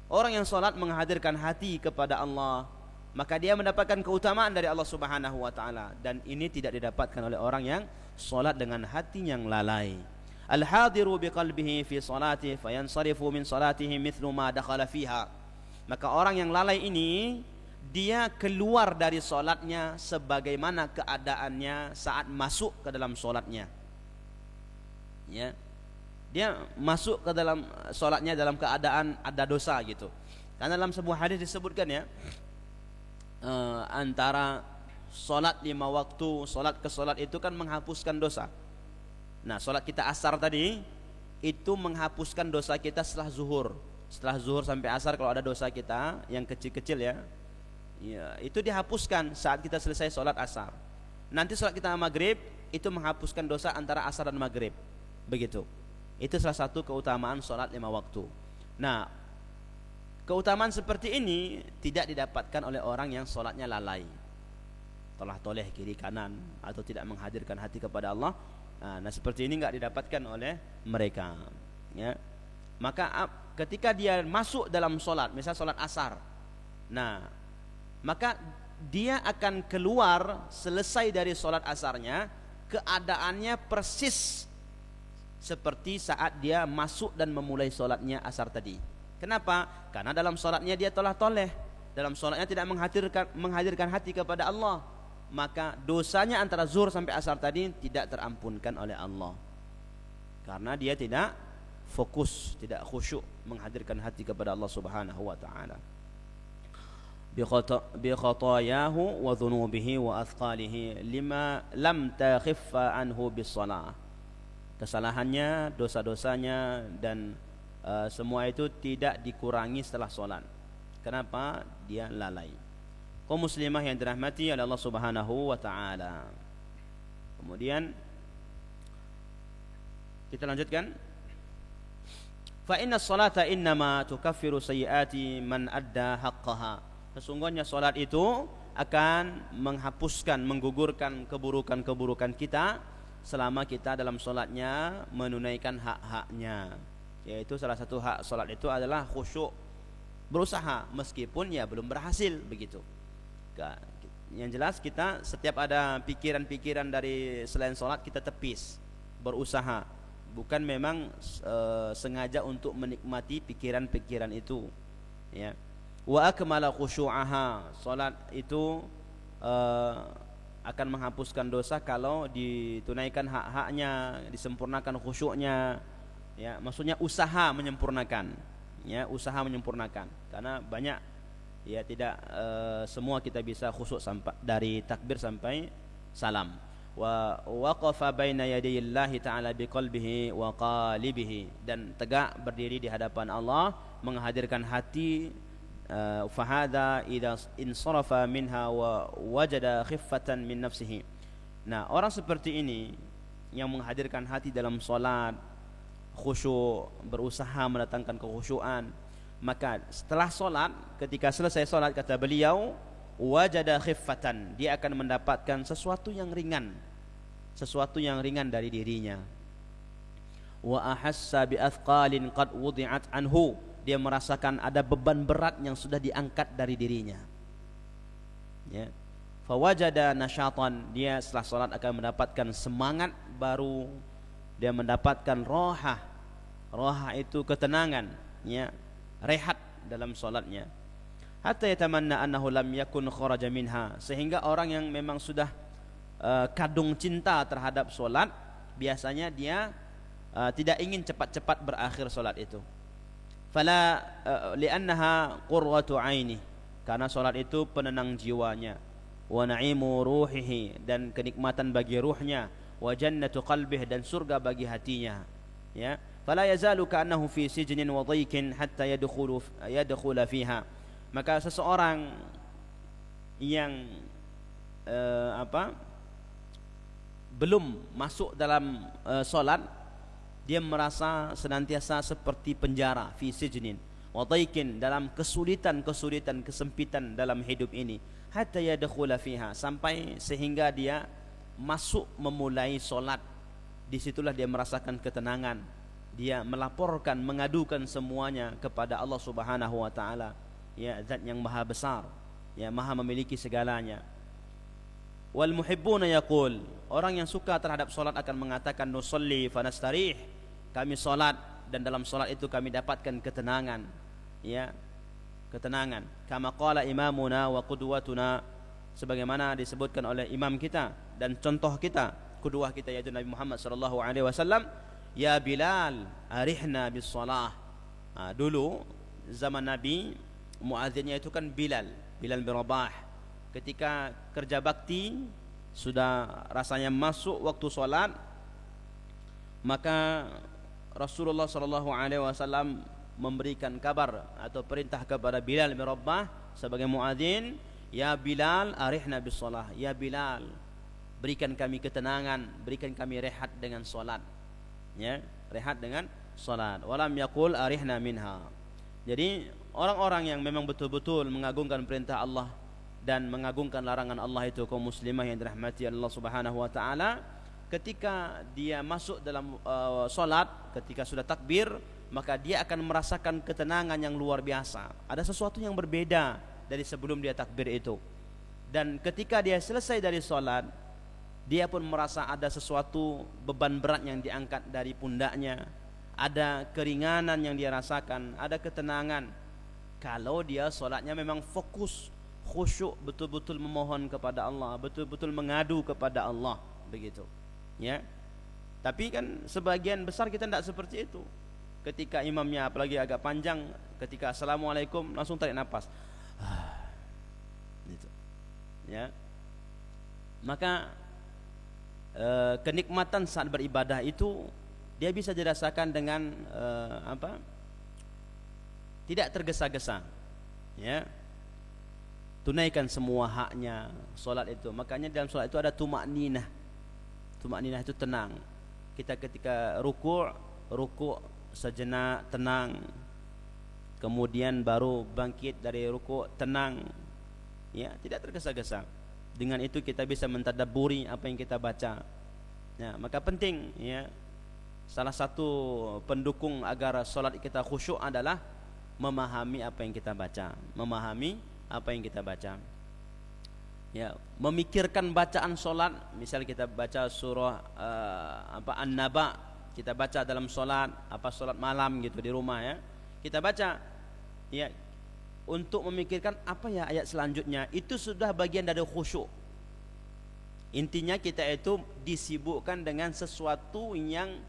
Orang yang solat menghadirkan hati kepada Allah, maka dia mendapatkan keutamaan dari Allah Subhanahu wa taala, dan ini tidak didapatkan oleh orang yang solat dengan hati yang lalai. Al-hadiru biqalbihi fi salati fayansarifu min salatihi mithlu ma dakhala fiha. Maka orang yang lalai ini, dia keluar dari solatnya sebagaimana keadaannya saat masuk ke dalam solatnya, ya. Dia masuk ke dalam solatnya dalam keadaan ada dosa gitu. Karena dalam sebuah hadis disebutkan, ya, antara solat 5 waktu, solat ke solat itu kan menghapuskan dosa. Nah, solat kita asar tadi itu menghapuskan dosa kita setelah zuhur. Setelah zuhur sampai asar kalau ada dosa kita yang kecil-kecil, ya, itu dihapuskan saat kita selesai solat asar. Nanti solat kita maghrib itu menghapuskan dosa antara asar dan maghrib. Begitu. Itu salah satu keutamaan solat 5 waktu. Nah, keutamaan seperti ini tidak didapatkan oleh orang yang solatnya lalai, tolah-toleh kiri kanan, atau tidak menghadirkan hati kepada Allah. Nah, seperti ini enggak didapatkan oleh mereka, ya. Maka ketika dia masuk dalam solat, misal solat asar, nah, maka dia akan keluar selesai dari solat asarnya, keadaannya persis seperti saat dia masuk dan memulai solatnya asar tadi. Kenapa? Karena dalam solatnya dia tolah-toleh, dalam solatnya tidak menghadirkan hati kepada Allah, maka dosanya antara zuhur sampai asar tadi tidak terampunkan oleh Allah, karena dia tidak fokus, tidak khusyuk menghadirkan hati kepada Allah Subhanahu wa taala. Bi khatayahu wa dhunubihi wa athqalihi lima lam takhiffa anhu bis shalah. Kesalahannya, dosa-dosanya, dan semua itu tidak dikurangi setelah solat. Kenapa? Dia lalai. Kaum muslimah yang dirahmati oleh Allah Subhanahu wa taala. Kemudian kita lanjutkan. Fa inna salata innama tukaffiru sayyiati man adda haqqaha. Sesungguhnya salat itu akan menghapuskan, menggugurkan keburukan-keburukan kita selama kita dalam salatnya menunaikan hak-haknya. Yaitu salah satu hak salat itu adalah khusyuk, berusaha meskipun ya belum berhasil begitu. Yang jelas kita setiap ada pikiran-pikiran dari selain sholat kita tepis, berusaha, bukan memang sengaja untuk menikmati pikiran-pikiran itu, ya. Wa akmala khusyu'aha, sholat itu akan menghapuskan dosa kalau ditunaikan hak-haknya, disempurnakan khusyuknya, ya. Maksudnya usaha menyempurnakan, ya, usaha menyempurnakan, karena banyak, ya, tidak semua kita bisa khusyuk sampai dari takbir sampai salam. Wa waqafa baina yadayillahi ta'ala biqalbihi wa qalibihi, dan tegak berdiri di hadapan Allah menghadirkan hati. Fahada idza insarafa minha wa wajada khiffatan min nafsihi. Nah, orang seperti ini yang menghadirkan hati dalam salat, khusyuk, berusaha mendatangkan kekhusyuan, maka setelah solat, ketika selesai solat, kata beliau, wajada khiffatan, dia akan mendapatkan sesuatu yang ringan, sesuatu yang ringan dari dirinya. Wa ahassa bi athqalin qad wudi'at anhu, dia merasakan ada beban berat yang sudah diangkat dari dirinya, ya. Fawajada nasyatan, dia setelah solat akan mendapatkan semangat baru, dia mendapatkan rohah. Rohah itu ketenangan, ya, rehat dalam solatnya. Hatta yatamanna annahu lam yakun kharaja minha, sehingga orang yang memang sudah kadung cinta terhadap solat, biasanya dia tidak ingin cepat-cepat berakhir solat itu. Fala li'annaha qurratu aini, karena solat itu penenang jiwanya. Wa na'imu ruhihi, dan kenikmatan bagi ruhnya. Wa jannatu qalbih, dan surga bagi hatinya, ya. Fala yazalu ka'annahu fi sijnin wa dhaykin hatta yadkhula fiha. Maka seseorang yang belum masuk dalam solat, dia merasa senantiasa seperti penjara, fi sijnin wa dhaykin, dalam kesulitan, kesempitan dalam hidup ini, hatta yadkhula fiha, sampai sehingga dia masuk memulai solat. Disitulah dia merasakan ketenangan. Dia melaporkan, mengadukan semuanya kepada Allah Subhanahu wa taala, ya, zat yang maha besar, ya, maha memiliki segalanya. Wal muhibbuna yaqul, orang yang suka terhadap salat akan mengatakan, nusalli fanastarih, kami salat dan dalam salat itu kami dapatkan ketenangan, ya, ketenangan. Kama qala imamuna wa qudwatuna, sebagaimana disebutkan oleh imam kita dan contoh kita, qudwah kita, yaitu Nabi Muhammad sallallahu alaihi wasallam, ya Bilal arihna bis shalah. Dulu zaman Nabi, muadzinnya itu kan Bilal bin Rabah. Ketika kerja bakti sudah rasanya masuk waktu solat, maka Rasulullah sallallahu alaihi wasallam memberikan kabar atau perintah kepada Bilal bin Rabah sebagai muadzin, ya Bilal arihna bis shalah, ya Bilal berikan kami ketenangan, berikan kami rehat dengan solat, ya, rehat dengan solat. Walam yaqul arihna minha. Jadi orang-orang yang memang betul-betul mengagungkan perintah Allah dan mengagungkan larangan Allah itu, kaum muslimah yang dirahmati Allah Subhanahu wa taala, ketika dia masuk dalam solat, ketika sudah takbir, maka dia akan merasakan ketenangan yang luar biasa. Ada sesuatu yang berbeda dari sebelum dia takbir itu. Dan ketika dia selesai dari solat, dia pun merasa ada sesuatu beban berat yang diangkat dari pundaknya, ada keringanan yang dia rasakan, ada ketenangan. Kalau dia solatnya memang fokus, khusyuk, betul-betul memohon kepada Allah, betul-betul mengadu kepada Allah, begitu, ya. Tapi kan sebagian besar kita tidak seperti itu. Ketika imamnya apalagi agak panjang, ketika assalamualaikum langsung tarik nafas, gitu, ya. Maka kenikmatan saat beribadah itu dia bisa dirasakan dengan tidak tergesa-gesa, ya. Tunaikan semua haknya solat itu. Makanya dalam solat itu ada tumakninah. Tumakninah itu tenang. Kita ketika ruku' sejenak tenang, kemudian baru bangkit dari rukuk tenang, ya, tidak tergesa-gesa. Dengan itu kita bisa mentadabburi apa yang kita baca. Ya, maka penting, ya, salah satu pendukung agar solat kita khusyuk adalah memahami apa yang kita baca, memahami apa yang kita baca. Ya, memikirkan bacaan solat. Misal kita baca surah An-Naba, kita baca dalam solat, solat malam gitu di rumah, ya, kita baca, ya, untuk memikirkan apa ya ayat selanjutnya, itu sudah bagian dari khusyuk. Intinya kita itu disibukkan dengan sesuatu yang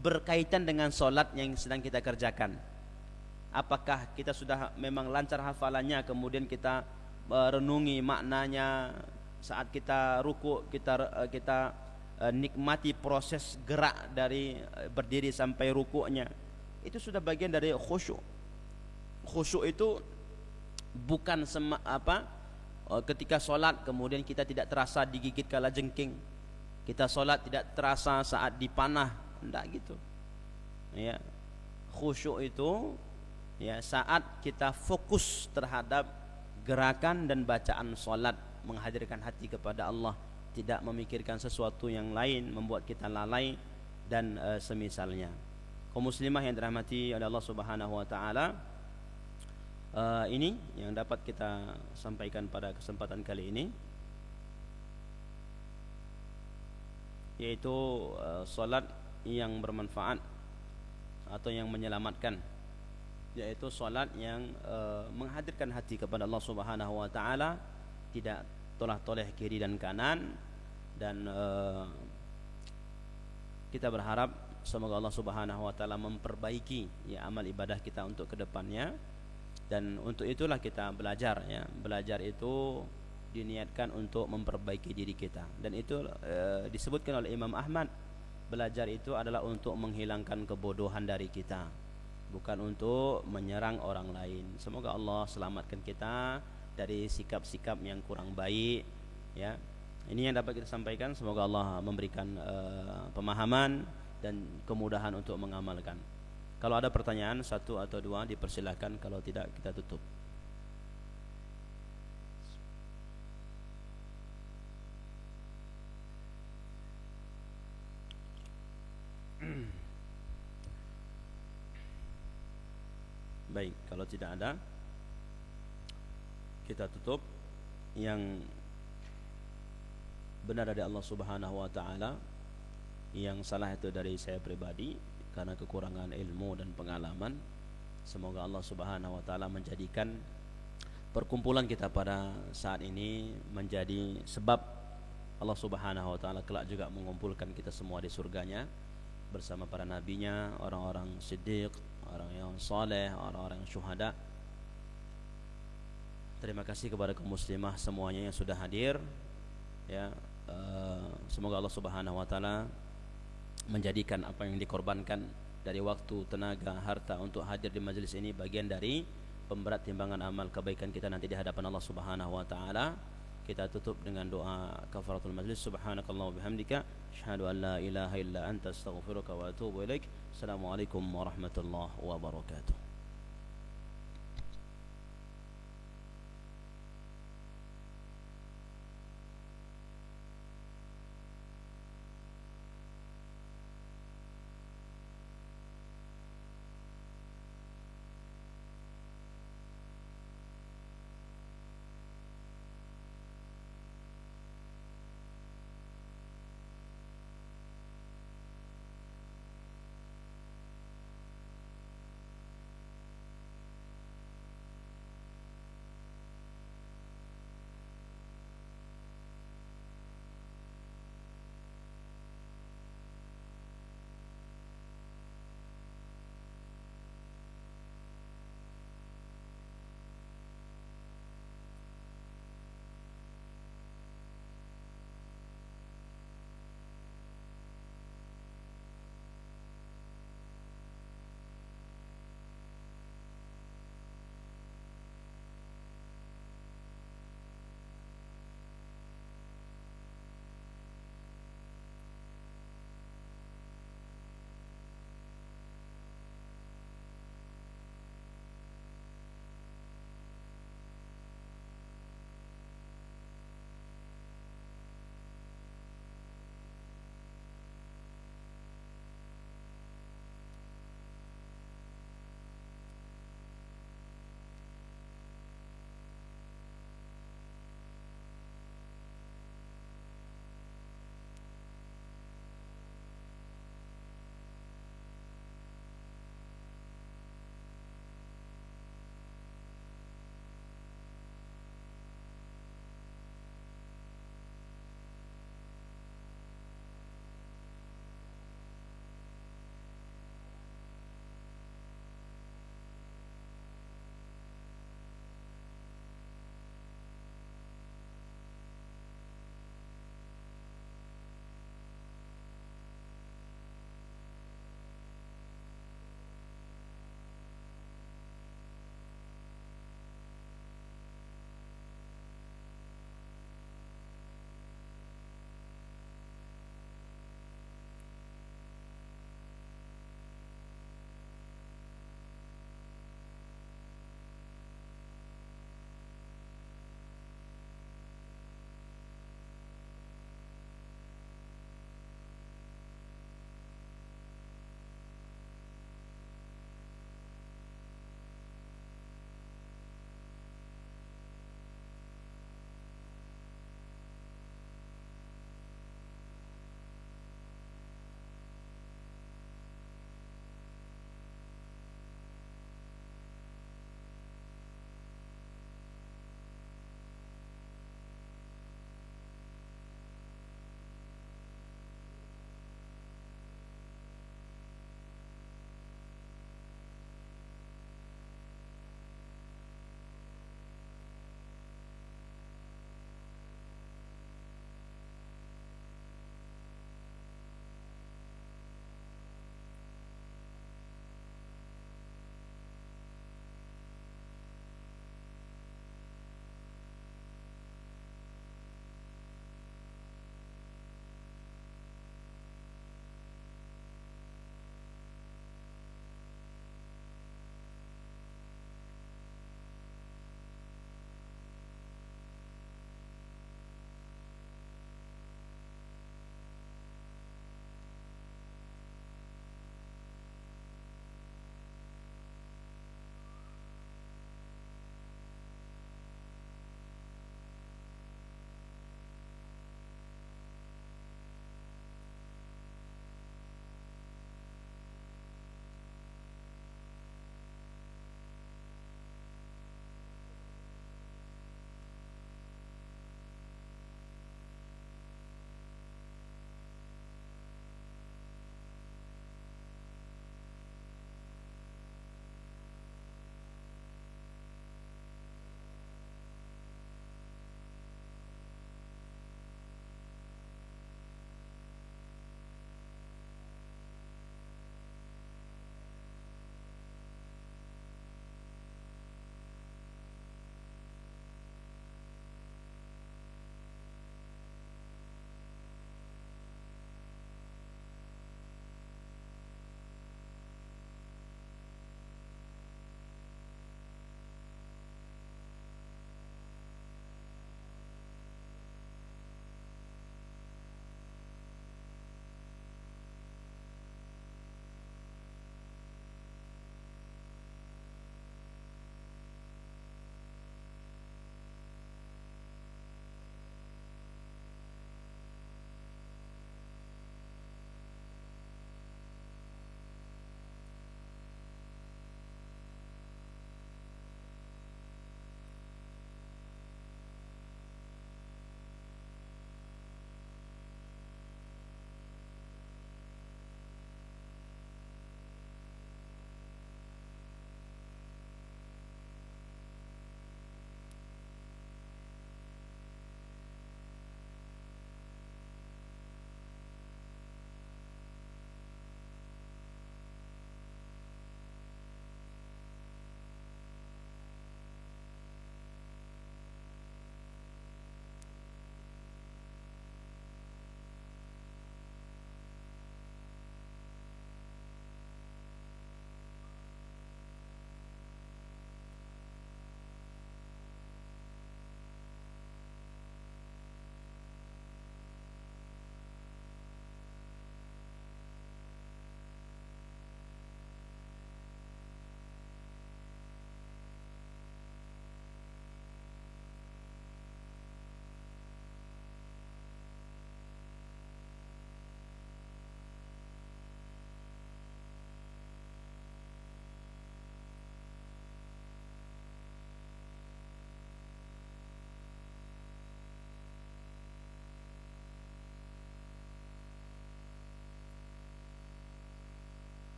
berkaitan dengan solat yang sedang kita kerjakan. Apakah kita sudah memang lancar hafalannya, kemudian kita renungi maknanya saat kita ruku, kita nikmati proses gerak dari berdiri sampai rukuknya, itu sudah bagian dari khusyuk. Khusyuk itu bukan ketika solat kemudian kita tidak terasa digigit kalajengking, kita solat tidak terasa saat dipanah, enggak gitu, ya. Khusyuk itu, ya, saat kita fokus terhadap gerakan dan bacaan solat, menghadirkan hati kepada Allah, tidak memikirkan sesuatu yang lain membuat kita lalai dan semisalnya. Kaum muslimah yang dirahmati oleh Allah Subhanahu wa taala, ini yang dapat kita sampaikan pada kesempatan kali ini, yaitu solat yang bermanfaat atau yang menyelamatkan, yaitu solat yang menghadirkan hati kepada Allah Subhanahu wa taala, tidak toleh-toleh kiri dan kanan. Dan kita berharap semoga Allah Subhanahu wa taala memperbaiki, ya, amal ibadah kita untuk kedepannya. Dan untuk itulah kita belajar, ya. Belajar itu diniatkan untuk memperbaiki diri kita. Dan itu disebutkan oleh Imam Ahmad, belajar itu adalah untuk menghilangkan kebodohan dari kita, bukan untuk menyerang orang lain. Semoga Allah selamatkan kita dari sikap-sikap yang kurang baik, ya. Ini yang dapat kita sampaikan. Semoga Allah memberikan pemahaman dan kemudahan untuk mengamalkan. Kalau ada pertanyaan satu atau dua dipersilahkan, kalau tidak kita tutup. Baik, kalau tidak ada kita tutup. Yang benar dari Allah Subhanahu wa taala, yang salah itu dari saya pribadi karena kekurangan ilmu dan pengalaman. Semoga Allah Subhanahu wa taala menjadikan perkumpulan kita pada saat ini menjadi sebab Allah Subhanahu wa taala kelak juga mengumpulkan kita semua di surganya bersama para nabinya, orang-orang siddiq, orang yang saleh, orang-orang syuhada. Terima kasih kepada kaum muslimah semuanya yang sudah hadir, ya. Semoga Allah Subhanahu wa taala menjadikan apa yang dikorbankan dari waktu, tenaga, harta untuk hadir di majelis ini bagian dari pemberat timbangan amal kebaikan kita nanti di hadapan Allah Subhanahu wa taala. Kita tutup dengan doa kafaratul majlis. Subhanakallah wa bihamdika asyhadu an la ilaha illa anta astaghfiruka wa atubu ilaik. Assalamualaikum warahmatullahi wabarakatuh.